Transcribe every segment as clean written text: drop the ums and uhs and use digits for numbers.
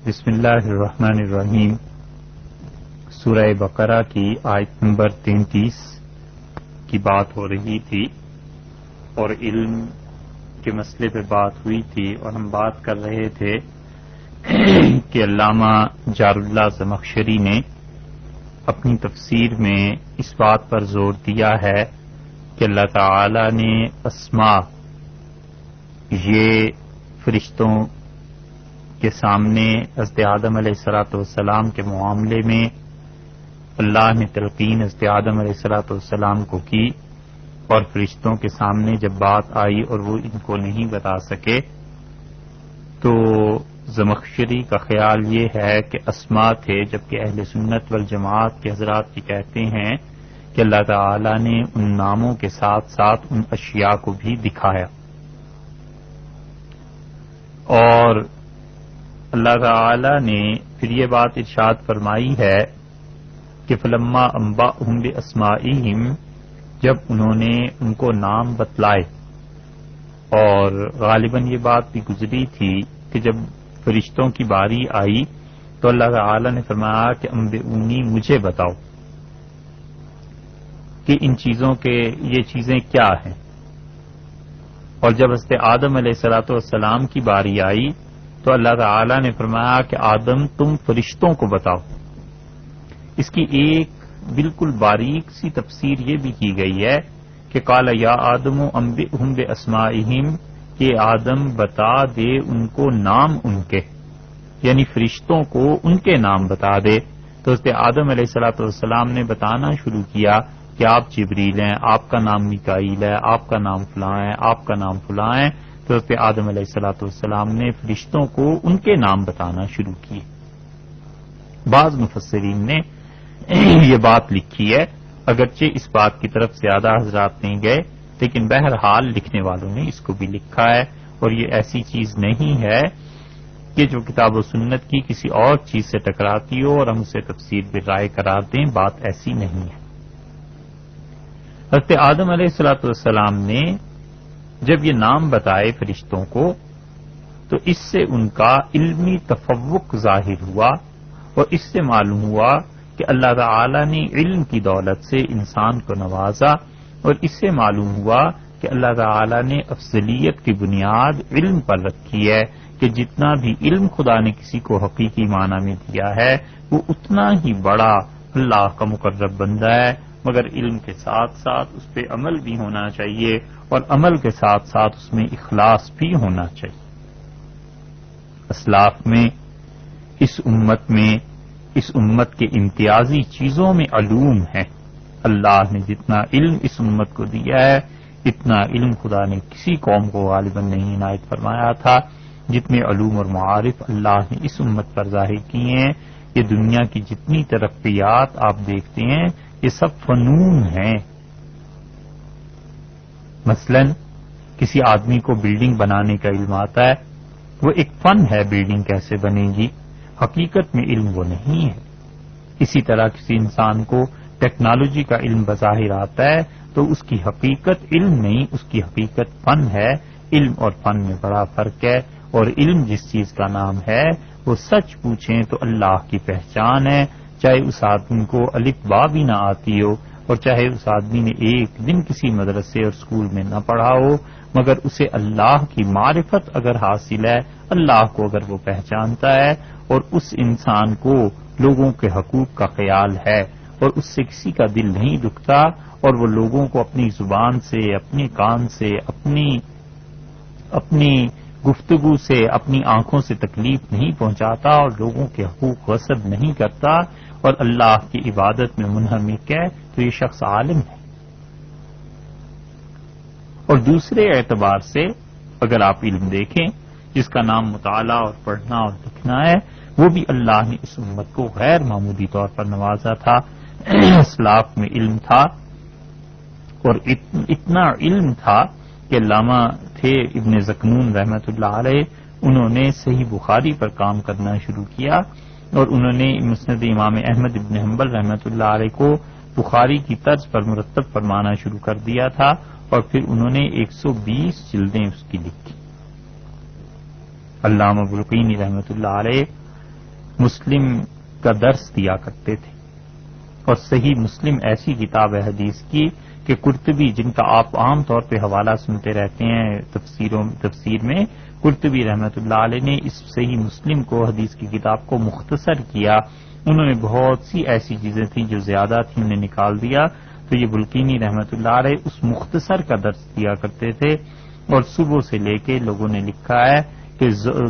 بسم اللہ الرحمن الرحیم۔ سورہ بقرہ کی آیت نمبر 33 کی بات ہو رہی تھی اور علم کے مسئلے پہ بات ہوئی تھی، اور ہم بات کر رہے تھے کہ علامہ جار اللہ زمخشری نے اپنی تفسیر میں اس بات پر زور دیا ہے کہ اللہ تعالی نے اسماء یہ فرشتوں کے سامنے حضرت آدم علیہ الصلوۃ والسلام کے معاملے میں اللہ نے تلقین حضرت آدم علیہ الصلوۃ والسلام کو کی، اور فرشتوں کے سامنے جب بات آئی اور وہ ان کو نہیں بتا سکے تو زمخشری کا خیال یہ ہے کہ اسماء تھے، جبکہ اہل سنت والجماعت کے حضرات یہ کہتے ہیں کہ اللہ تعالی نے ان ناموں کے ساتھ ساتھ ان اشیاء کو بھی دکھایا، اور اللہ تعالی نے پھر یہ بات ارشاد فرمائی ہے کہ فلما انبأہم باسمائہم، جب انہوں نے ان کو نام بتلائے، اور غالباً یہ بات بھی گزری تھی کہ جب فرشتوں کی باری آئی تو اللہ تعالی نے فرمایا کہ انبئونی، مجھے بتاؤ کہ ان چیزوں کے یہ چیزیں کیا ہیں، اور جب حضرت آدم علیہ الصلوۃ والسلام کی باری آئی تو اللہ تعالی نے فرمایا کہ آدم تم فرشتوں کو بتاؤ۔ اس کی ایک بالکل باریک سی تفسیر یہ بھی کی گئی ہے کہ قال یا آدم انبئہم باسمائہم، کہ آدم بتا دے ان کو نام ان کے، یعنی فرشتوں کو ان کے نام بتا دے۔ تو حضرت آدم علیہ الصلوۃ والسلام نے بتانا شروع کیا کہ آپ جبریل ہیں، آپ کا نام میکائیل ہے، آپ کا نام فلاں ہے، آپ کا نام فلاں ہے۔ تو حضرت آدم علیہ الصلوۃ والسلام نے فرشتوں کو ان کے نام بتانا شروع کیے۔ بعض مفسرین نے یہ بات لکھی ہے، اگرچہ اس بات کی طرف زیادہ حضرات نہیں گئے، لیکن بہرحال لکھنے والوں نے اس کو بھی لکھا ہے، اور یہ ایسی چیز نہیں ہے کہ جو کتاب و سنت کی کسی اور چیز سے ٹکراتی ہو اور ہم اسے تفسیر بالرائے قرار دیں، بات ایسی نہیں ہے۔ حضرت آدم علیہ الصلوۃ والسلام نے جب یہ نام بتائے فرشتوں کو تو اس سے ان کا علمی تفوق ظاہر ہوا، اور اس سے معلوم ہوا کہ اللہ تعالی نے علم کی دولت سے انسان کو نوازا، اور اس سے معلوم ہوا کہ اللہ تعالی نے افضلیت کی بنیاد علم پر رکھی ہے، کہ جتنا بھی علم خدا نے کسی کو حقیقی معنی میں دیا ہے وہ اتنا ہی بڑا اللہ کا مقرب بندہ ہے، مگر علم کے ساتھ ساتھ اس پہ عمل بھی ہونا چاہیے، اور عمل کے ساتھ ساتھ اس میں اخلاص بھی ہونا چاہیے۔ اسلاف میں اس امت کے امتیازی چیزوں میں علوم ہے۔ اللہ نے جتنا علم اس امت کو دیا ہے اتنا علم خدا نے کسی قوم کو غالباً نہیں عنایت فرمایا تھا۔ جتنے علوم اور معارف اللہ نے اس امت پر ظاہر کیے ہیں، یہ دنیا کی جتنی ترقیات آپ دیکھتے ہیں یہ سب فنون ہیں۔ مثلا کسی آدمی کو بلڈنگ بنانے کا علم آتا ہے، وہ ایک فن ہے، بلڈنگ کیسے بنے گی، حقیقت میں علم وہ نہیں ہے۔ اسی طرح کسی انسان کو ٹیکنالوجی کا علم بظاہر آتا ہے تو اس کی حقیقت علم نہیں، اس کی حقیقت فن ہے۔ علم اور فن میں بڑا فرق ہے، اور علم جس چیز کا نام ہے وہ سچ پوچھیں تو اللہ کی پہچان ہے، چاہے اس آدمی کو الف با بھی نہ آتی ہو، اور چاہے اس آدمی نے ایک دن کسی مدرسے اور اسکول میں نہ پڑھا ہو، مگر اسے اللہ کی معرفت اگر حاصل ہے، اللہ کو اگر وہ پہچانتا ہے، اور اس انسان کو لوگوں کے حقوق کا خیال ہے، اور اس سے کسی کا دل نہیں دکھتا، اور وہ لوگوں کو اپنی زبان سے، اپنے کان سے، اپنی گفتگو سے، اپنی آنکھوں سے تکلیف نہیں پہنچاتا، اور لوگوں کے حقوق غصب نہیں کرتا، اور اللہ کی عبادت میں منہمک ہے، تو یہ شخص عالم ہے۔ اور دوسرے اعتبار سے اگر آپ علم دیکھیں جس کا نام مطالعہ اور پڑھنا اور لکھنا ہے، وہ بھی اللہ نے اس امت کو غیر معمولی طور پر نوازا تھا۔ اسلاف میں علم تھا، اور اتنا علم تھا کہ علامہ تھے ابن زکنون رحمۃ اللہ علیہ، انہوں نے صحیح بخاری پر کام کرنا شروع کیا، اور انہوں نے مسند امام احمد ابن حنبل رحمۃ اللہ علیہ کو بخاری کی طرز پر مرتب فرمانا شروع کر دیا تھا، اور پھر انہوں نے 120 جلدیں اس کی لکھی۔ علامہ بلقینی رحمۃ اللہ علیہ مسلم کا درس دیا کرتے تھے. اور صحیح مسلم ایسی کتاب ہے حدیث کی کہ قرطبی، جن کا آپ عام طور پہ حوالہ سنتے رہتے ہیں تفسیر میں، قرطبی رحمت اللہ علیہ نے اس صحیح مسلم کو، حدیث کی کتاب کو مختصر کیا. انہوں نے بہت سی ایسی چیزیں تھیں جو زیادہ تھیں انہیں نکال دیا. تو یہ بلقینی رحمت اللہ علیہ اس مختصر کا درس دیا کرتے تھے. اور صبح سے لے کے لوگوں نے لکھا ہے کہ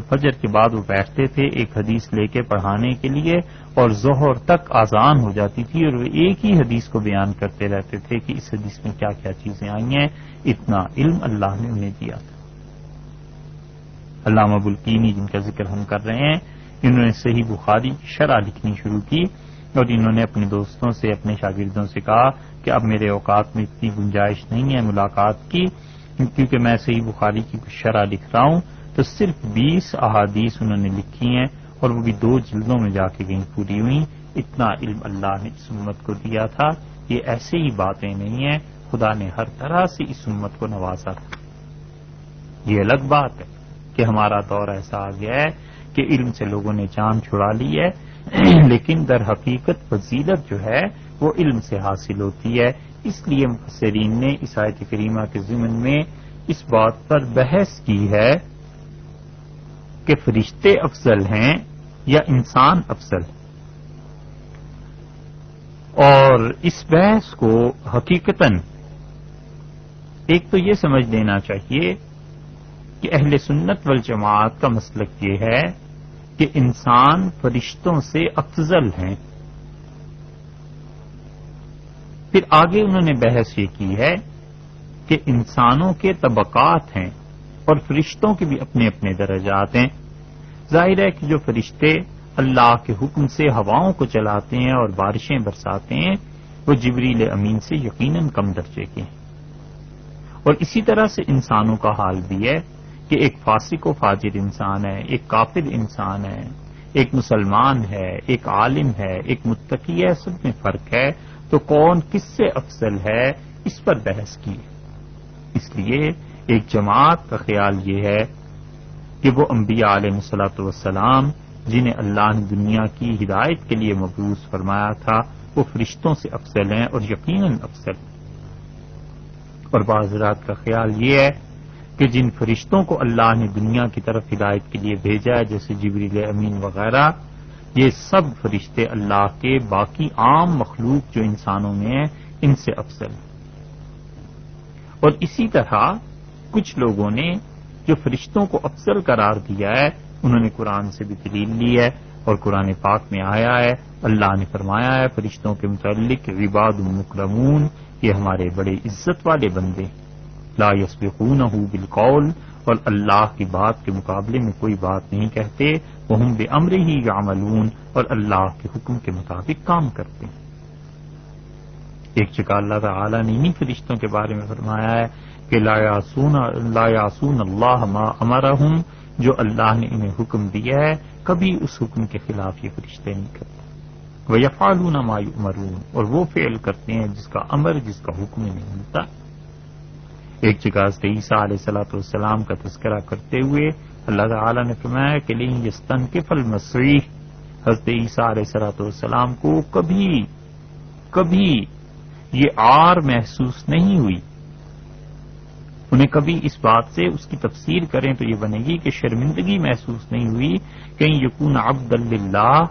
فجر کے بعد وہ بیٹھتے تھے ایک حدیث لے کے پڑھانے کے لیے، اور ظہر تک اذان ہو جاتی تھی اور وہ ایک ہی حدیث کو بیان کرتے رہتے تھے کہ اس حدیث میں کیا کیا چیزیں آئی ہیں. اتنا علم اللہ نے انہیں دیا تھا. علامہ بلقینی، جن کا ذکر ہم کر رہے ہیں، انہوں نے صحیح بخاری کی شرح لکھنی شروع کی، اور انہوں نے اپنے دوستوں سے، اپنے شاگردوں سے کہا کہ اب میرے اوقات میں اتنی گنجائش نہیں ہے ملاقات کی، کیونکہ میں صحیح بخاری کی کچھ شرح لکھ رہا ہوں. تو صرف 20 احادیث انہوں نے لکھی ہیں، اور وہ بھی 2 جلدوں میں جا کے کہیں پوری ہوئی. اتنا علم اللہ نے اس امت کو دیا تھا. یہ ایسے ہی باتیں نہیں ہیں، خدا نے ہر طرح سے اس امت کو نوازا تھا. یہ الگ بات ہے کہ ہمارا دور ایسا آ گیا ہے کہ علم سے لوگوں نے جان چھڑا لی ہے، لیکن در حقیقت فضیلت جو ہے وہ علم سے حاصل ہوتی ہے. اس لیے مفسرین نے اس آیت کریمہ کے ضمن میں اس بات پر بحث کی ہے کہ فرشتے افضل ہیں یا انسان افضل. اور اس بحث کو حقیقتاً ایک تو یہ سمجھ لینا چاہیے کہ اہل سنت والجماعت کا مسلک یہ ہے کہ انسان فرشتوں سے افضل ہیں. پھر آگے انہوں نے بحث یہ کی ہے کہ انسانوں کے طبقات ہیں اور فرشتوں کے بھی اپنے اپنے درجات ہیں. ظاہر ہے کہ جو فرشتے اللہ کے حکم سے ہواؤں کو چلاتے ہیں اور بارشیں برساتے ہیں وہ جبریل امین سے یقیناً کم درجے کے ہیں. اور اسی طرح سے انسانوں کا حال بھی ہے کہ ایک فاسق و فاجر انسان ہے، ایک کافر انسان ہے، ایک مسلمان ہے، ایک عالم ہے، ایک متقی ہے، سب میں فرق ہے. تو کون کس سے افضل ہے اس پر بحث کی. اس لیے ایک جماعت کا خیال یہ ہے کہ وہ انبیاء علیہ الصلوۃ والسلام جنہیں اللہ نے دنیا کی ہدایت کے لیے مبعوث فرمایا تھا وہ فرشتوں سے افضل ہیں اور یقیناً افضل. اور بعض حضرات کا خیال یہ ہے کہ جن فرشتوں کو اللہ نے دنیا کی طرف ہدایت کے لیے بھیجا ہے جیسے جبریل امین وغیرہ، یہ سب فرشتے اللہ کے باقی عام مخلوق جو انسانوں میں ہیں ان سے افضل ہیں. اور اسی طرح کچھ لوگوں نے جو فرشتوں کو افضل قرار دیا ہے انہوں نے قرآن سے بھی دلیل لی ہے، اور قرآن پاک میں آیا ہے، اللہ نے فرمایا ہے فرشتوں کے متعلق عباد مکرمون، یہ ہمارے بڑے عزت والے بندے، لا یسبقونہ بالقول، اور اللہ کی بات کے مقابلے میں کوئی بات نہیں کہتے، وہم بامرہ یعملون، اور اللہ کے حکم کے مطابق کام کرتے ہیں. ایک جگہ اللہ تعالی نے انہی فرشتوں کے بارے میں فرمایا ہے کہ لا یعصون اللہ ما امرہم، جو اللہ نے انہیں حکم دیا ہے کبھی اس حکم کے خلاف یہ فرشتے نہیں کرتے. وَيَفْعَلُونَ مَا يُؤْمَرُونَ، اور وہ فعل کرتے ہیں جس کا امر، جس کا حکم نہیں ملتا. ایک جگہ حضرت عیسیٰ علیہ السلام کا تذکرہ کرتے ہوئے اللہ تعالی نے فرمایا کہ لن یستنکف المسیح، حضرت عیسیٰ علیہ السلام کو کبھی یہ عار محسوس نہیں ہوئی. انہیں کبھی اس بات سے اس کی تفسیر کریں تو یہ بنے گی کہ شرمندگی محسوس نہیں ہوئی کہیں یکون عبد للہ،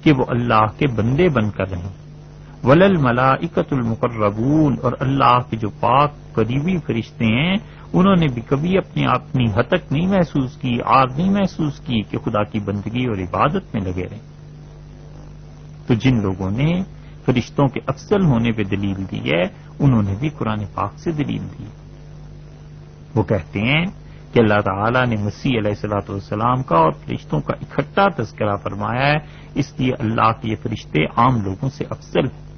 کہ وہ اللہ کے بندے بن کر رہیں. وللملائکۃ المقربون، اور اللہ کے جو پاک قریبی فرشتے ہیں انہوں نے بھی کبھی اپنی ہتک نہیں محسوس کی، عار نہیں محسوس کی کہ خدا کی بندگی اور عبادت میں لگے رہیں. تو جن لوگوں نے فرشتوں کے افضل ہونے پہ دلیل دی ہے انہوں نے بھی قرآن پاک سے دلیل دی. وہ کہتے ہیں کہ اللہ تعالیٰ نے مسیح علیہ السلام کا اور فرشتوں کا اکٹھا تذکرہ فرمایا ہے، اس لیے اللہ کے یہ فرشتے عام لوگوں سے افضل ہیں.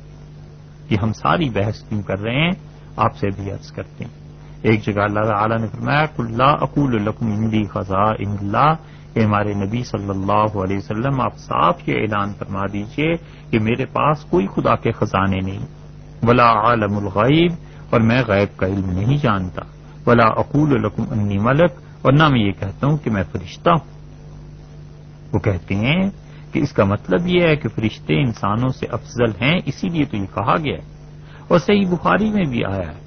یہ ہم ساری بحث کیوں کر رہے ہیں آپ سے بھی عرض کرتے ہیں. ایک جگہ اللہ تعالیٰ نے فرمایا قل لا اقول لکم عندی خزائن اللہ، کہ ہمارے نبی صلی اللہ علیہ وسلم آپ صاف یہ اعلان فرما دیجئے کہ میرے پاس کوئی خدا کے خزانے نہیں، ولا عالم الغیب، اور میں غیب کا علم نہیں جانتا، ولا اقول لکم انی ملک، اور نہ میں یہ کہتا ہوں کہ میں فرشتہ ہوں. وہ کہتے ہیں کہ اس کا مطلب یہ ہے کہ فرشتے انسانوں سے افضل ہیں، اسی لیے تو یہ کہا گیا ہے۔ اور صحیح بخاری میں بھی آیا ہے،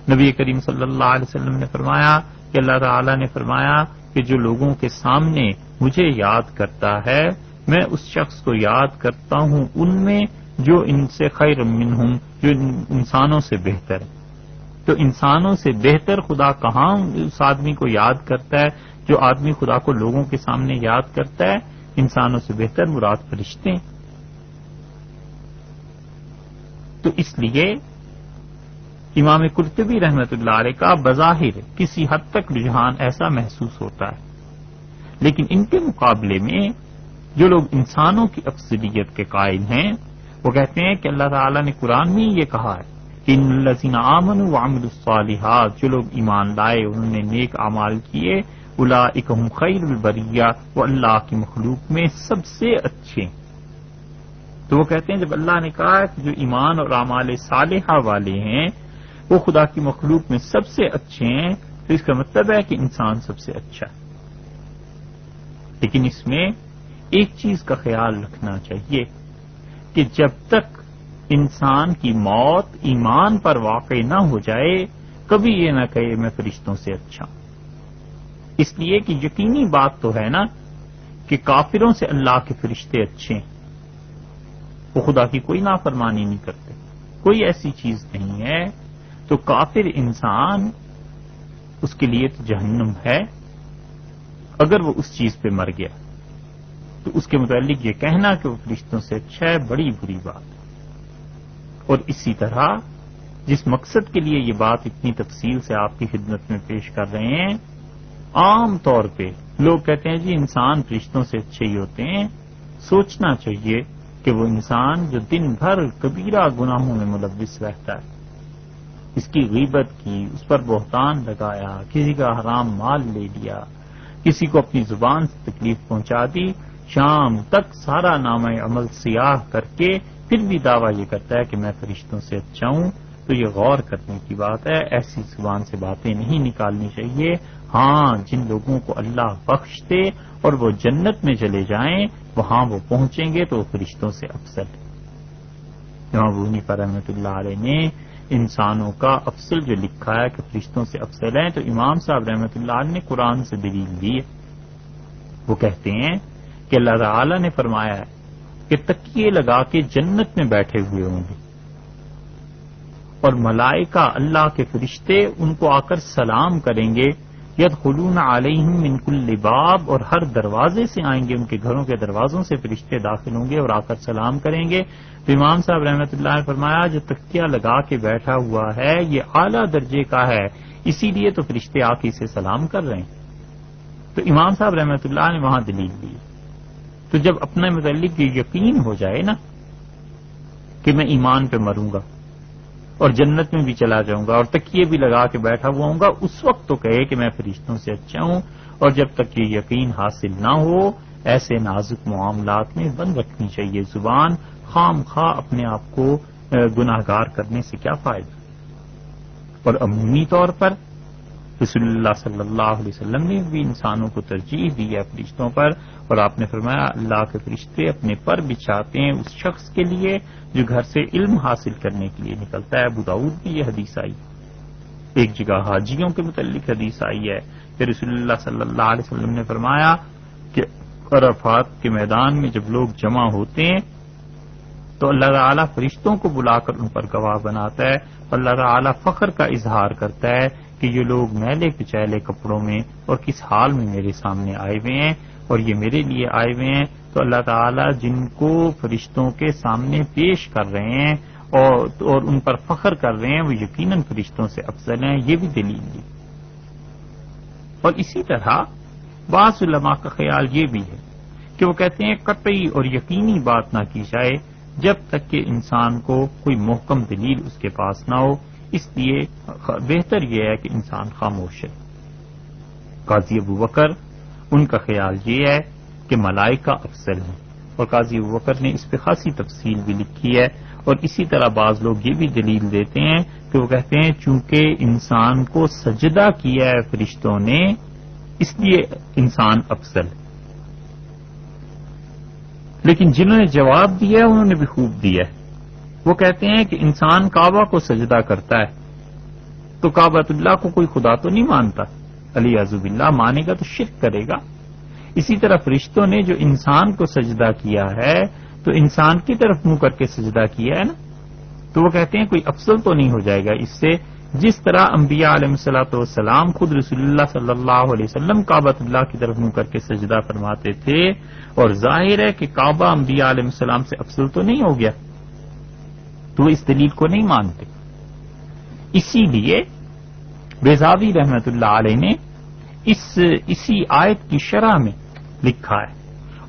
نبی کریم صلی اللہ علیہ وسلم نے فرمایا کہ اللہ تعالیٰ نے فرمایا کہ جو لوگوں کے سامنے مجھے یاد کرتا ہے میں اس شخص کو یاد کرتا ہوں ان میں جو ان سے خیر منہم، جو انسانوں سے بہتر ہے۔ تو انسانوں سے بہتر خدا کہاں اس آدمی کو یاد کرتا ہے؟ جو آدمی خدا کو لوگوں کے سامنے یاد کرتا ہے، انسانوں سے بہتر مراد فرشتے ہیں۔ تو اس لیے امام قرطبی رحمت اللہ علیہ کا بظاہر کسی حد تک رجحان ایسا محسوس ہوتا ہے، لیکن ان کے مقابلے میں جو لوگ انسانوں کی افضلیت کے قائل ہیں وہ کہتے ہیں کہ اللہ تعالیٰ نے قرآن میں یہ کہا ہے کہ ان الذین آمنوا وعملوا الصالحات، جو لوگ ایمان لائے انہوں نے نیک اعمال کیے، اولئک هم خیر البریہ، وہ اللہ کی مخلوق میں سب سے اچھے۔ تو وہ کہتے ہیں جب اللہ نے کہا کہ جو ایمان اور اعمال صالحہ والے ہیں وہ خدا کی مخلوق میں سب سے اچھے ہیں، تو اس کا مطلب ہے کہ انسان سب سے اچھا ہے۔ لیکن اس میں ایک چیز کا خیال رکھنا چاہیے کہ جب تک انسان کی موت ایمان پر واقع نہ ہو جائے کبھی یہ نہ کہے میں فرشتوں سے اچھا ہوں، اس لیے کہ یقینی بات تو ہے نا کہ کافروں سے اللہ کے فرشتے اچھے ہیں، وہ خدا کی کوئی نافرمانی نہیں کرتے، کوئی ایسی چیز نہیں ہے۔ تو کافر انسان اس کے لیے تو جہنم ہے اگر وہ اس چیز پہ مر گیا، تو اس کے متعلق یہ کہنا کہ وہ فرشتوں سے اچھا ہے بڑی بری بات ہے۔ اور اسی طرح جس مقصد کے لیے یہ بات اتنی تفصیل سے آپ کی خدمت میں پیش کر رہے ہیں، عام طور پہ لوگ کہتے ہیں جی انسان فرشتوں سے اچھے ہی ہوتے ہیں، سوچنا چاہیے کہ وہ انسان جو دن بھر کبیرہ گناہوں میں ملوث رہتا ہے، اس کی غیبت کی، اس پر بہتان لگایا، کسی کا حرام مال لے لیا، کسی کو اپنی زبان سے تکلیف پہنچا دی، شام تک سارا نامہ عمل سیاہ کر کے پھر بھی دعویٰ یہ کرتا ہے کہ میں فرشتوں سے اچھا ہوں، تو یہ غور کرنے کی بات ہے، ایسی زبان سے باتیں نہیں نکالنی چاہیے۔ ہاں جن لوگوں کو اللہ بخش دے اور وہ جنت میں چلے جائیں وہاں وہ پہنچیں گے تو وہ فرشتوں سے افضل ہے۔ امام حنیفہ رحمۃ اللہ علیہ نے انسانوں کا افضل جو لکھا ہے کہ فرشتوں سے افضل ہیں، تو امام صاحب رحمۃ اللہ علیہ نے قرآن سے دلیل دی ہے۔ وہ کہتے ہیں کہ اللہ تعالی نے فرمایا ہے کہ تکیے لگا کے جنت میں بیٹھے ہوئے ہوں گے اور ملائکہ اللہ کے فرشتے ان کو آ کر سلام کریں گے، یدخلون علیہم من کل باب، اور ہر دروازے سے آئیں گے، ان کے گھروں کے دروازوں سے فرشتے داخل ہوں گے اور آ کر سلام کریں گے۔ تو امام صاحب رحمۃ اللہ نے فرمایا جو تکیہ لگا کے بیٹھا ہوا ہے یہ اعلیٰ درجے کا ہے، اسی لیے تو فرشتے آ کے اسے سلام کر رہے ہیں۔ تو امام صاحب رحمۃ اللہ نے وہاں دلیل دی۔ تو جب اپنے متعلق یہ یقین ہو جائے نا کہ میں ایمان پہ مروں گا اور جنت میں بھی چلا جاؤں گا اور تکیے بھی لگا کے بیٹھا ہوا ہوں گا، اس وقت تو کہے کہ میں فرشتوں سے اچھا ہوں۔ اور جب تک یہ یقین حاصل نہ ہو ایسے نازک معاملات میں بند رکھنی چاہیے زبان، خام خواہ اپنے آپ کو گناہ گار کرنے سے کیا فائدہ۔ اور عمومی طور پر رسول اللہ صلی اللہ علیہ وسلم نے بھی انسانوں کو ترجیح دی ہے فرشتوں پر، اور آپ نے فرمایا اللہ کے فرشتے اپنے پر بچھاتے ہیں اس شخص کے لیے جو گھر سے علم حاصل کرنے کے لیے نکلتا ہے۔ ابو داؤد بھی یہ حدیث آئی، ایک جگہ حاجیوں کے متعلق حدیث آئی ہے کہ رسول اللہ صلی اللہ علیہ وسلم نے فرمایا کہ عرفات کے میدان میں جب لوگ جمع ہوتے ہیں تو اللہ تعالیٰ فرشتوں کو بلا کر ان پر گواہ بناتا ہے، اللہ تعالیٰ فخر کا اظہار کرتا ہے کہ یہ لوگ میلے کچیلے کپڑوں میں اور کس حال میں میرے سامنے آئے ہوئے ہیں اور یہ میرے لیے آئے ہوئے ہیں۔ تو اللہ تعالیٰ جن کو فرشتوں کے سامنے پیش کر رہے ہیں اور ان پر فخر کر رہے ہیں وہ یقیناً فرشتوں سے افضل ہیں، یہ بھی دلیل دی۔ اور اسی طرح بعض علماء کا خیال یہ بھی ہے کہ وہ کہتے ہیں قطعی اور یقینی بات نہ کی جائے جب تک کہ انسان کو کوئی محکم دلیل اس کے پاس نہ ہو، اس لیے بہتر یہ ہے کہ انسان خاموش ہے۔ قاضی ابوبکر ان کا خیال یہ ہے کہ ملائکہ افضل ہیں، اور قاضی ابوبکر نے اس پہ خاصی تفصیل بھی لکھی ہے۔ اور اسی طرح بعض لوگ یہ بھی دلیل دیتے ہیں کہ وہ کہتے ہیں چونکہ انسان کو سجدہ کیا ہے فرشتوں نے اس لیے انسان افضل ہے۔ لیکن جنہوں نے جواب دیا ہے انہوں نے بھی خوب دیا ہے. وہ کہتے ہیں کہ انسان کعبہ کو سجدہ کرتا ہے تو کعبۃ اللہ کو کوئی خدا تو نہیں مانتا، علیہ باللہ مانے گا تو شرک کرے گا. اسی طرح فرشتوں نے جو انسان کو سجدہ کیا ہے تو انسان کی طرف منہ کر کے سجدہ کیا ہے نا، تو وہ کہتے ہیں کوئی افضل تو نہیں ہو جائے گا اس سے، جس طرح انبیاء علیہ الصلوۃ والسلام خود رسول اللہ صلی اللہ علیہ وسلم کعبۃ اللہ کی طرف منہ کر کے سجدہ فرماتے تھے، اور ظاہر ہے کہ کعبہ انبیاء علیہ السلام سے افضل تو نہیں ہو گیا، تو وہ اس دلیل کو نہیں مانتے. اسی لیے بیضاوی رحمت اللہ علیہ نے اسی آیت کی شرح میں لکھا ہے،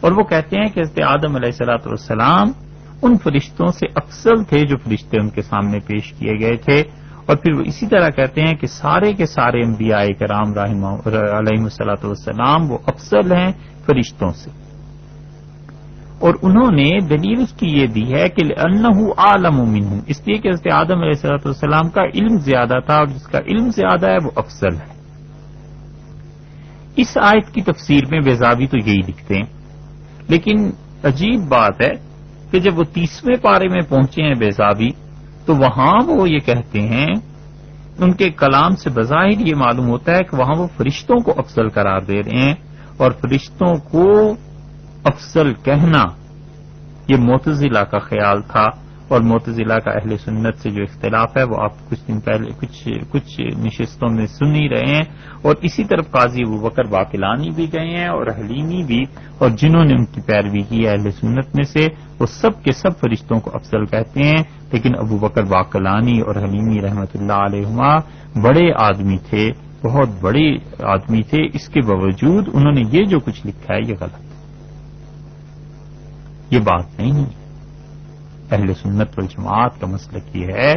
اور وہ کہتے ہیں کہ حضرت آدم علیہ الصلوۃ والسلام ان فرشتوں سے افضل تھے جو فرشتے ان کے سامنے پیش کیے گئے تھے، اور پھر وہ اسی طرح کہتے ہیں کہ سارے کے سارے انبیاء کرام علیہ الصلوۃ والسلام وہ افضل ہیں فرشتوں سے. اور انہوں نے دلیل اس کی یہ دی ہے کہ لأنہ عالم منہم، اس لیے کہ حضرت آدم علیہ الصلوۃ والسلام کا علم زیادہ تھا، اور جس کا علم زیادہ ہے وہ افضل ہے. اس آیت کی تفسیر میں بیضاوی تو یہی لکھتے ہیں، لیکن عجیب بات ہے کہ جب وہ 30ویں پارے میں پہنچے ہیں بیضاوی تو وہاں وہ یہ کہتے ہیں، ان کے کلام سے بظاہر یہ معلوم ہوتا ہے کہ وہاں وہ فرشتوں کو افضل قرار دے رہے ہیں، اور فرشتوں کو افضل کہنا یہ معتزلہ کا خیال تھا، اور معتزلہ کا اہل سنت سے جو اختلاف ہے وہ آپ کچھ دن پہلے کچھ نشستوں میں سن ہی رہے ہیں. اور اسی طرف قاضی ابوبکر باقلانی بھی گئے ہیں اور حلیمی بھی، اور جنہوں نے ان کی پیروی کی ہے اہل سنت میں سے، وہ سب کے سب فرشتوں کو افضل کہتے ہیں. لیکن ابوبکر باقلانی اور حلیمی رحمت اللہ علیہما بڑے آدمی تھے، بہت بڑے آدمی تھے، اس کے باوجود انہوں نے یہ جو کچھ لکھا ہے یہ غلط، یہ بات نہیں ہے. اہل سنت والجماعت کا مسلک یہ ہے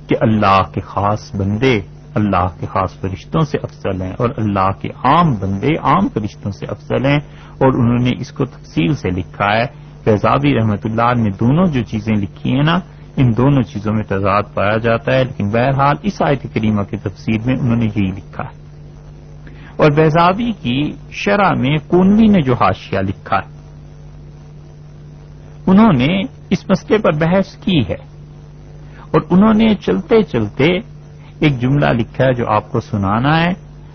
کہ اللہ کے خاص بندے اللہ کے خاص فرشتوں سے افضل ہیں، اور اللہ کے عام بندے عام فرشتوں سے افضل ہیں، اور انہوں نے اس کو تفصیل سے لکھا ہے. بیضاوی رحمت اللہ نے دونوں جو چیزیں لکھی ہیں نا، ان دونوں چیزوں میں تضاد پایا جاتا ہے، لیکن بہرحال اس آیت کریمہ کی تفسیر میں انہوں نے یہی لکھا ہے. اور بیضاوی کی شرح میں کونوی نے جو حاشیہ لکھا ہے انہوں نے اس مسئلے پر بحث کی ہے، اور انہوں نے چلتے چلتے ایک جملہ لکھا ہے جو آپ کو سنانا ہے،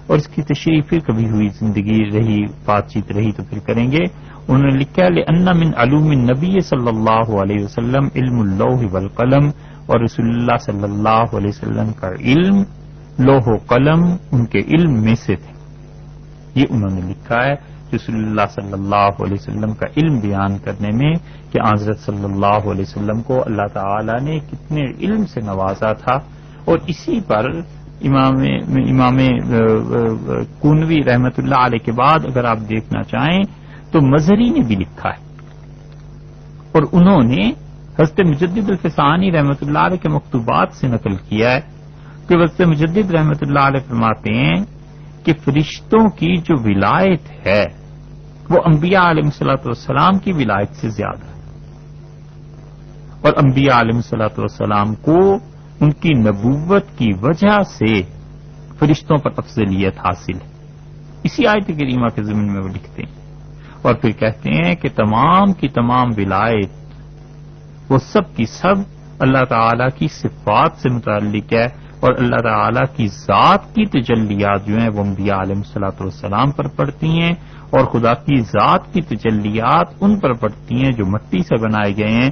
اور اس کی تشریح پھر کبھی ہوئی زندگی رہی بات چیت رہی تو پھر کریں گے. انہوں نے لکھا ہے لأن من علوم النبی صلی اللہ علیہ وسلم علم اللوح والقلم، اور رسول اللہ صلی اللہ علیہ وسلم کا علم لوح و قلم ان کے علم میں سے تھے. یہ انہوں نے لکھا ہے رسول اللہ صلی اللہ علیہ وسلم کا علم بیان کرنے میں کہ حضرت صلی اللہ علیہ وسلم کو اللہ تعالی نے کتنے علم سے نوازا تھا. اور اسی پر امام کونوی رحمت اللہ علیہ کے بعد اگر آپ دیکھنا چاہیں تو مظہری نے بھی لکھا ہے، اور انہوں نے حضرت مجدد الفسانی رحمت اللہ علیہ کے مکتوبات سے نقل کیا ہے کہ حضرت مجدد رحمت اللہ علیہ فرماتے ہیں کہ فرشتوں کی جو ولایت ہے وہ انبیاء علیہ الصلوۃ والسلام کی ولایت سے زیادہ ہے، اور انبیاء علیہ الصلوۃ والسلام کو ان کی نبوت کی وجہ سے فرشتوں پر افضلیت حاصل ہے. اسی آیت کریمہ کے ضمن میں وہ لکھتے ہیں، اور پھر کہتے ہیں کہ تمام کی تمام ولایت وہ سب کی سب اللہ تعالی کی صفات سے متعلق ہے، اور اللہ تعالی کی ذات کی تجلیات جو ہیں وہ انبیاء علیہ الصلوۃ والسلام پر پڑتی ہیں، اور خدا کی ذات کی تجلیات ان پر پڑتی ہیں جو مٹی سے بنائے گئے ہیں.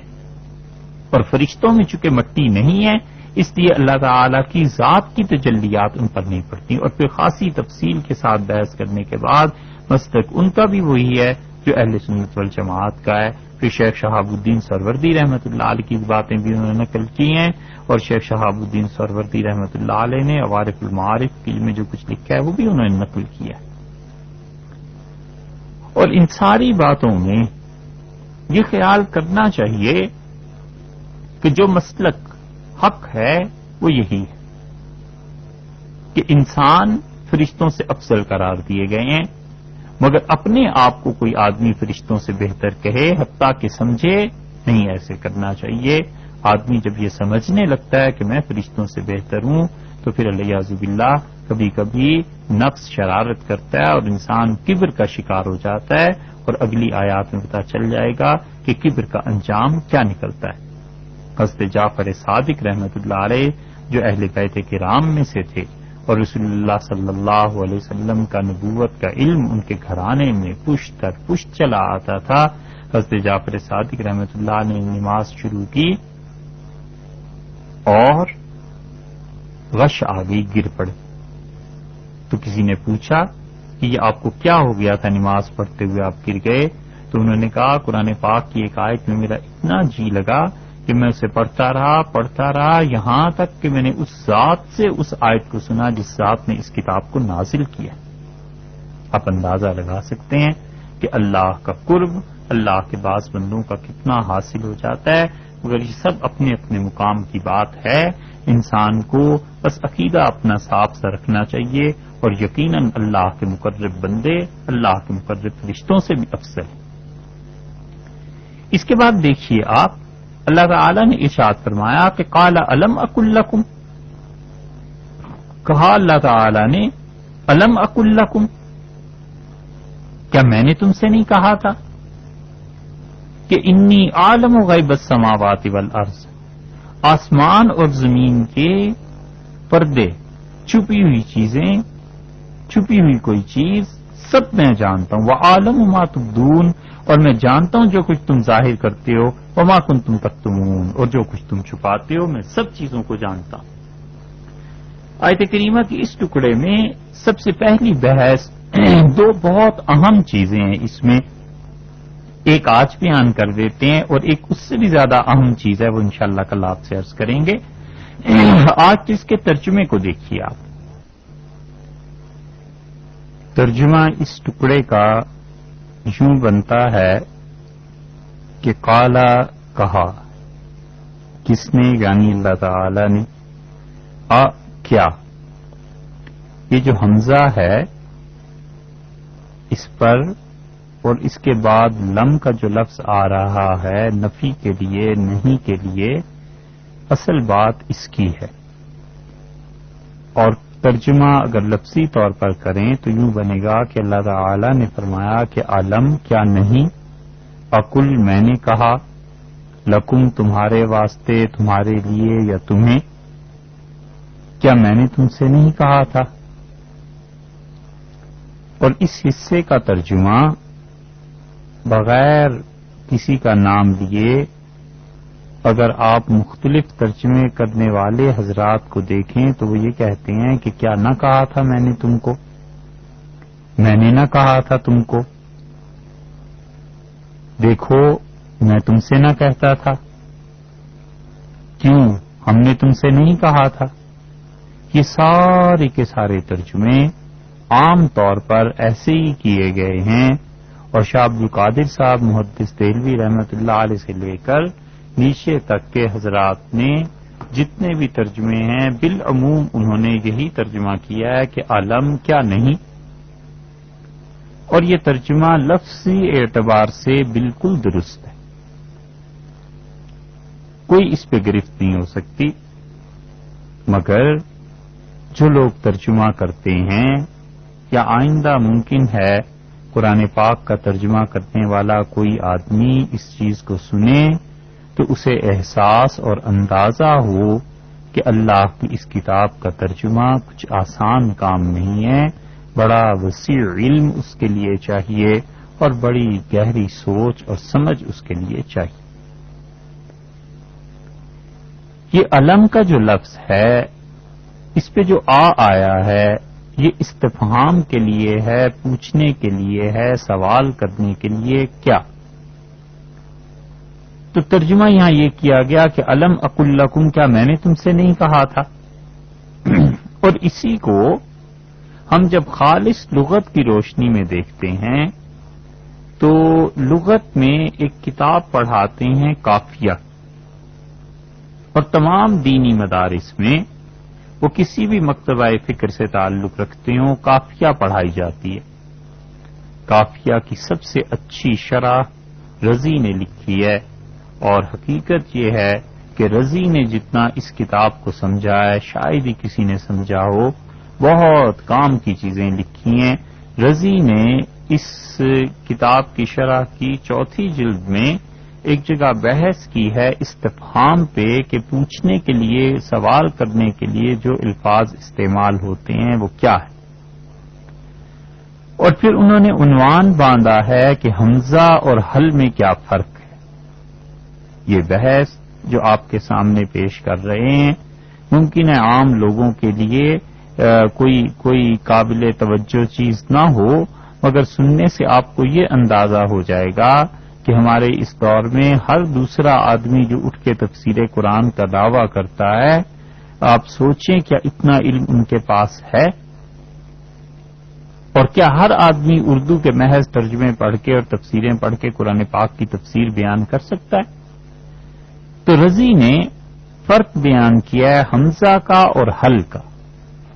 اور فرشتوں میں چونکہ مٹی نہیں ہے اس لیے اللہ تعالی کی ذات کی تجلیات ان پر نہیں پڑتی. اور پھر خاصی تفصیل کے ساتھ بحث کرنے کے بعد مسلک ان کا بھی وہی ہے جو اہل سنت والجماعت کا ہے. پھر شیخ شہاب الدین سروردی رحمۃ اللہ علیہ کی باتیں بھی انہوں نے نقل کی ہیں، اور شیخ شہاب الدین سروردی رحمۃ اللہ علیہ نے عوارف المعارف میں جو کچھ لکھا ہے وہ بھی انہوں نے نقل کیا ہے. اور ان ساری باتوں میں یہ خیال کرنا چاہیے کہ جو مسلک حق ہے وہ یہی ہے کہ انسان فرشتوں سے افضل قرار دیے گئے ہیں، مگر اپنے آپ کو کوئی آدمی فرشتوں سے بہتر کہے حتیٰ کہ سمجھے نہیں، ایسے کرنا چاہیے. آدمی جب یہ سمجھنے لگتا ہے کہ میں فرشتوں سے بہتر ہوں تو پھر الیاذ باللہ کبھی کبھی نفس شرارت کرتا ہے اور انسان کبر کا شکار ہو جاتا ہے، اور اگلی آیات میں پتہ چل جائے گا کہ کبر کا انجام کیا نکلتا ہے۔ حضرت جعفر صادق رحمۃ اللہ علیہ جو اہل بیت کرام میں سے تھے اور رسول اللہ صلی اللہ علیہ وسلم کا نبوت کا علم ان کے گھرانے میں پشت در پشت چلا آتا تھا، حضرت جعفر صادق رحمۃ اللہ نے نماز شروع کی اور غش آ گئی، گر پڑے۔ تو کسی نے پوچھا کہ یہ آپ کو کیا ہو گیا تھا، نماز پڑھتے ہوئے آپ گر گئے؟ تو انہوں نے کہا قرآن پاک کی ایک آیت میں میرا اتنا جی لگا کہ میں اسے پڑھتا رہا یہاں تک کہ میں نے اس ذات سے اس آیت کو سنا جس ذات نے اس کتاب کو نازل کیا۔ آپ اندازہ لگا سکتے ہیں کہ اللہ کا قرب اللہ کے بعض بندوں کا کتنا حاصل ہو جاتا ہے، مگر یہ سب اپنے اپنے مقام کی بات ہے۔ انسان کو بس عقیدہ اپنا صاف سا رکھنا چاہیے، اور یقیناً اللہ کے مقرب بندے اللہ کے مقرب فرشتوں سے بھی افضل ہیں۔ اس کے بعد دیکھیے آپ، اللہ تعالی نے ارشاد فرمایا کہ قال الم اقل لکم، کہا اللہ تعالی نے الم اقل لکم، کیا میں نے تم سے نہیں کہا تھا کہ انی عالم غیب السماوات والارض، آسمان اور زمین کے پردے، چھپی ہوئی چیزیں، چھپی ہوئی کوئی چیز سب میں جانتا ہوں، وعالم ما تبدون، اور میں جانتا ہوں جو کچھ تم ظاہر کرتے ہو، وما کنتم تکتمون، اور جو کچھ تم چھپاتے ہو، میں سب چیزوں کو جانتا ہوں۔ آیت کریمہ کی اس ٹکڑے میں سب سے پہلی بحث دو بہت اہم چیزیں ہیں، اس میں ایک آج بیان کر دیتے ہیں اور ایک اس سے بھی زیادہ اہم چیز ہے، وہ انشاءاللہ کل آپ سے عرض کریں گے۔ آج اس کے ترجمے کو دیکھیے آپ۔ ترجمہ اس ٹکڑے کا یوں بنتا ہے کہ قالا، کہا، کس نے؟ یعنی اللہ تعالی نے۔ کیا؟ یہ جو حمزہ ہے اس پر اور اس کے بعد لم کا جو لفظ آ رہا ہے نفی کے لیے، نہیں کے لیے، اصل بات اس کی ہے، اور ترجمہ اگر لفظی طور پر کریں تو یوں بنے گا کہ اللہ تعالی نے فرمایا کہ عالم، کیا نہیں، اقل، میں نے کہا، لکم، تمہارے واسطے، تمہارے لیے یا تمہیں، کیا میں نے تم سے نہیں کہا تھا؟ اور اس حصے کا ترجمہ بغیر کسی کا نام لیے اگر آپ مختلف ترجمے کرنے والے حضرات کو دیکھیں تو وہ یہ کہتے ہیں کہ کیا نہ کہا تھا میں نے تم کو، میں نے نہ کہا تھا تم کو، دیکھو میں تم سے نہ کہتا تھا، کیوں ہم نے تم سے نہیں کہا تھا۔ یہ سارے کے سارے ترجمے عام طور پر ایسے ہی کیے گئے ہیں، اور شاہ عبد القادر صاحب محدث دہلوی رحمۃ اللہ علیہ سے لے کر نیچے تک کے حضرات نے جتنے بھی ترجمے ہیں بالعموم انہوں نے یہی ترجمہ کیا ہے کہ عالم، کیا نہیں، اور یہ ترجمہ لفظی اعتبار سے بالکل درست ہے، کوئی اس پہ گرفت نہیں ہو سکتی۔ مگر جو لوگ ترجمہ کرتے ہیں یا آئندہ ممکن ہے قرآن پاک کا ترجمہ کرنے والا کوئی آدمی اس چیز کو سنے تو اسے احساس اور اندازہ ہو کہ اللہ کی اس کتاب کا ترجمہ کچھ آسان کام نہیں ہے، بڑا وسیع علم اس کے لیے چاہیے اور بڑی گہری سوچ اور سمجھ اس کے لیے چاہیے۔ یہ علم کا جو لفظ ہے اس پہ جو آیا ہے یہ استفہام کے لیے ہے، پوچھنے کے لیے ہے، سوال کرنے کے لیے، کیا؟ تو ترجمہ یہاں یہ کیا گیا کہ الم اقل لکم، کیا میں نے تم سے نہیں کہا تھا؟ اور اسی کو ہم جب خالص لغت کی روشنی میں دیکھتے ہیں تو لغت میں ایک کتاب پڑھاتے ہیں قافیہ، اور تمام دینی مدارس میں وہ کسی بھی مکتبہ فکر سے تعلق رکھتے ہوں قافیہ پڑھائی جاتی ہے۔ قافیہ کی سب سے اچھی شرح رضی نے لکھی ہے، اور حقیقت یہ ہے کہ رضی نے جتنا اس کتاب کو سمجھا ہے شاید ہی کسی نے سمجھا ہو، بہت کام کی چیزیں لکھی ہیں. رضی نے اس کتاب کی شرح کی 4 جلد میں ایک جگہ بحث کی ہے استفہام پہ کہ پوچھنے کے لیے، سوال کرنے کے لیے جو الفاظ استعمال ہوتے ہیں وہ کیا ہے. اور پھر انہوں نے عنوان باندھا ہے کہ حمزہ اور حل میں کیا فرق ہے. یہ بحث جو آپ کے سامنے پیش کر رہے ہیں ممکن ہے عام لوگوں کے لیے کوئی قابل توجہ چیز نہ ہو، مگر سننے سے آپ کو یہ اندازہ ہو جائے گا کہ ہمارے اس دور میں ہر دوسرا آدمی جو اٹھ کے تفسیر قرآن کا دعویٰ کرتا ہے، آپ سوچیں کیا اتنا علم ان کے پاس ہے؟ اور کیا ہر آدمی اردو کے محض ترجمے پڑھ کے اور تفسیریں پڑھ کے قرآن پاک کی تفسیر بیان کر سکتا ہے؟ تو رضی نے فرق بیان کیا ہے حمزہ کا اور حل کا،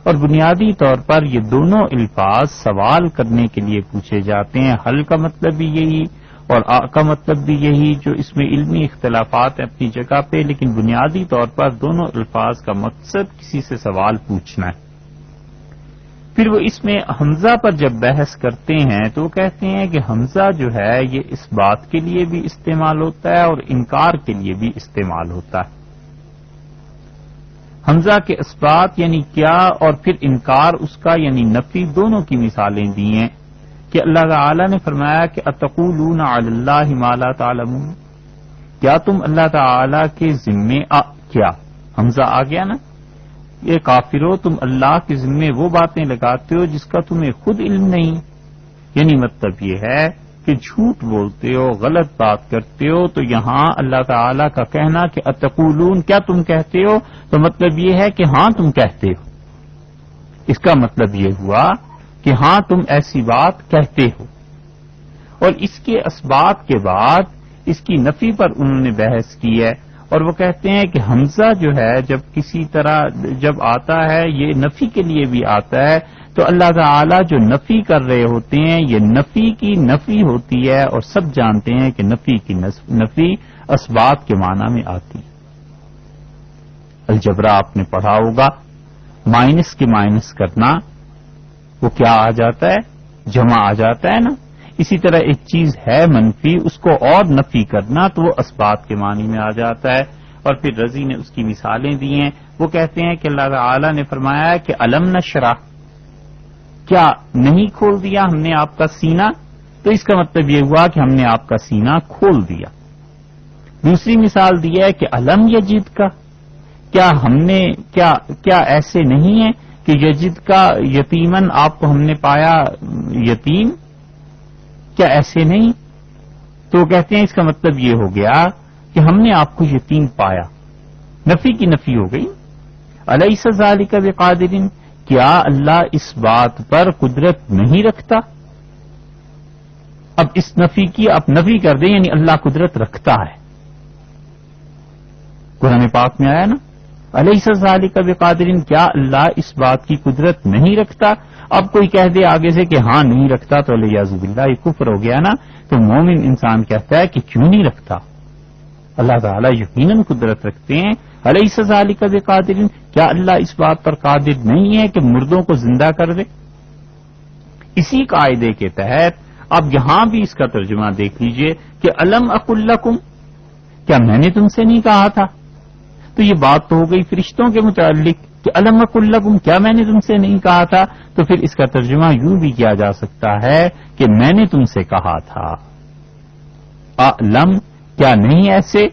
اور بنیادی طور پر یہ دونوں الفاظ سوال کرنے کے لیے پوچھے جاتے ہیں. حل کا مطلب بھی یہی اور کا مطلب بھی یہی، جو اس میں علمی اختلافات ہیں اپنی جگہ پہ، لیکن بنیادی طور پر دونوں الفاظ کا مقصد کسی سے سوال پوچھنا ہے. پھر وہ اس میں حمزہ پر جب بحث کرتے ہیں تو وہ کہتے ہیں کہ حمزہ جو ہے یہ اس بات کے لیے بھی استعمال ہوتا ہے اور انکار کے لیے بھی استعمال ہوتا ہے. حمزہ کے اثبات یعنی کیا، اور پھر انکار اس کا یعنی نفی، دونوں کی مثالیں دی ہیں کہ اللہ تعالی نے فرمایا کہ اتقولون علی اللہ ما لا تعلمون، کیا تم اللہ تعالی کے ذمے کیا، حمزہ آ گیا نا، یہ کافرو تم اللہ کے ذمے وہ باتیں لگاتے ہو جس کا تمہیں خود علم نہیں. یعنی مطلب یہ ہے کہ جھوٹ بولتے ہو، غلط بات کرتے ہو. تو یہاں اللہ تعالی کا کہنا کہ اتقولون کیا تم کہتے ہو، تو مطلب یہ ہے کہ ہاں تم کہتے ہو. اس کا مطلب یہ ہوا کہ ہاں تم ایسی بات کہتے ہو. اور اس کے اسباب کے بعد اس کی نفی پر انہوں نے بحث کی ہے، اور وہ کہتے ہیں کہ حمزہ جو ہے جب کسی طرح جب آتا ہے یہ نفی کے لیے بھی آتا ہے، تو اللہ تعالی جو نفی کر رہے ہوتے ہیں یہ نفی کی نفی ہوتی ہے، اور سب جانتے ہیں کہ نفی کی نفی اسباب کے معنی میں آتی ہے. الجبرا آپ نے پڑھا ہوگا، مائنس کے مائنس کرنا وہ کیا آ جاتا ہے، جمع آ جاتا ہے نا. اسی طرح ایک چیز ہے منفی، اس کو اور نفی کرنا تو وہ اسباب کے معنی میں آ جاتا ہے. اور پھر رضی نے اس کی مثالیں دی ہیں. وہ کہتے ہیں کہ اللہ تعالی نے فرمایا ہے کہ الم نشرح، کیا نہیں کھول دیا ہم نے آپ کا سینہ، تو اس کا مطلب یہ ہوا کہ ہم نے آپ کا سینہ کھول دیا. دوسری مثال دی ہے کہ الم یجد کا، کیا ہم نے کیا ایسے نہیں ہے کہ یجد کا یتیمن، آپ کو ہم نے پایا یتیم، کیا ایسے نہیں؟ تو وہ کہتے ہیں اس کا مطلب یہ ہو گیا کہ ہم نے آپ کو یتیم پایا، نفی کی نفی ہو گئی. الیس ذالک بقادر، کیا اللہ اس بات پر قدرت نہیں رکھتا؟ اب اس نفی کی آپ نفی کر دیں یعنی اللہ قدرت رکھتا ہے. قرآن پاک میں آیا نا، الیس ذالک بقادر، کیا اللہ اس بات کی قدرت نہیں رکھتا؟ اب کوئی کہہ دے آگے سے کہ ہاں نہیں رکھتا تو الیاذ باللہ یہ کفر ہو گیا نا. تو مومن انسان کہتا ہے کہ کیوں نہیں رکھتا، اللہ تعالیٰ یقیناً قدرت رکھتے ہیں. الیس ذالک بقادر، کیا اللہ اس بات پر قادر نہیں ہے کہ مردوں کو زندہ کر دے؟ اسی قاعدے کے تحت اب یہاں بھی اس کا ترجمہ دیکھ لیجئے کہ الم اقل لکم، کیا میں نے تم سے نہیں کہا تھا؟ تو یہ بات تو ہو گئی فرشتوں کے متعلق کہ الم اقل لکم، کیا میں نے تم سے نہیں کہا تھا؟ تو پھر اس کا ترجمہ یوں بھی کیا جا سکتا ہے کہ میں نے تم سے کہا تھا. علم، کیا نہیں ایسے؟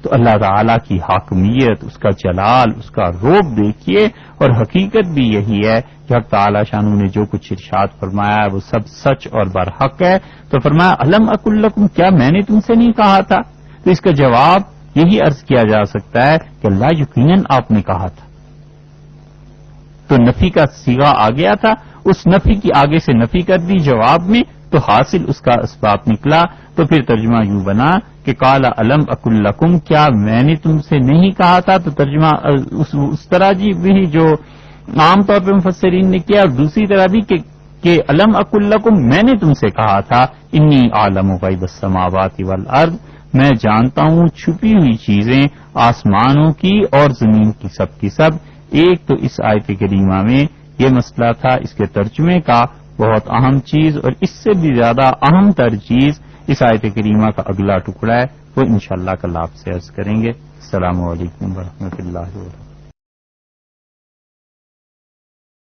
تو اللہ تعالی کی حاکمیت، اس کا جلال، اس کا روب دیکھیے. اور حقیقت بھی یہی ہے کہ حق تعالی شانہ نے جو کچھ ارشاد فرمایا ہے وہ سب سچ اور برحق ہے. تو فرمایا الم اقل لکم، کیا میں نے تم سے نہیں کہا تھا؟ تو اس کا جواب یہی عرض کیا جا سکتا ہے کہ اللہ یقیناً آپ نے کہا تھا. تو نفی کا صیغہ آ گیا تھا، اس نفی کی آگے سے نفی کر دی جواب میں، تو حاصل اس کا اسباب نکلا. تو پھر ترجمہ یوں بنا کہ قال الم اقل لکم، کیا میں نے تم سے نہیں کہا تھا. تو ترجمہ اس طرح جی بھی جو عام طور پہ مفسرین نے کیا، اور دوسری طرح بھی کہ الم اقل لکم، میں نے تم سے کہا تھا انی اعلم غیب السماوات والارض، میں جانتا ہوں چھپی ہوئی چیزیں آسمانوں کی اور زمین کی سب کی سب. ایک تو اس آیت کریمہ میں یہ مسئلہ تھا. اس کے ترجمے کا بہت اہم چیز اور اس سے بھی زیادہ اہم تر چیز اس آیت کریمہ کا اگلا ٹکڑا ہے، وہ انشاءاللہ کل آپ سے عرض کریں گے. السلام علیکم ورحمۃ اللہ وبرکاتہ.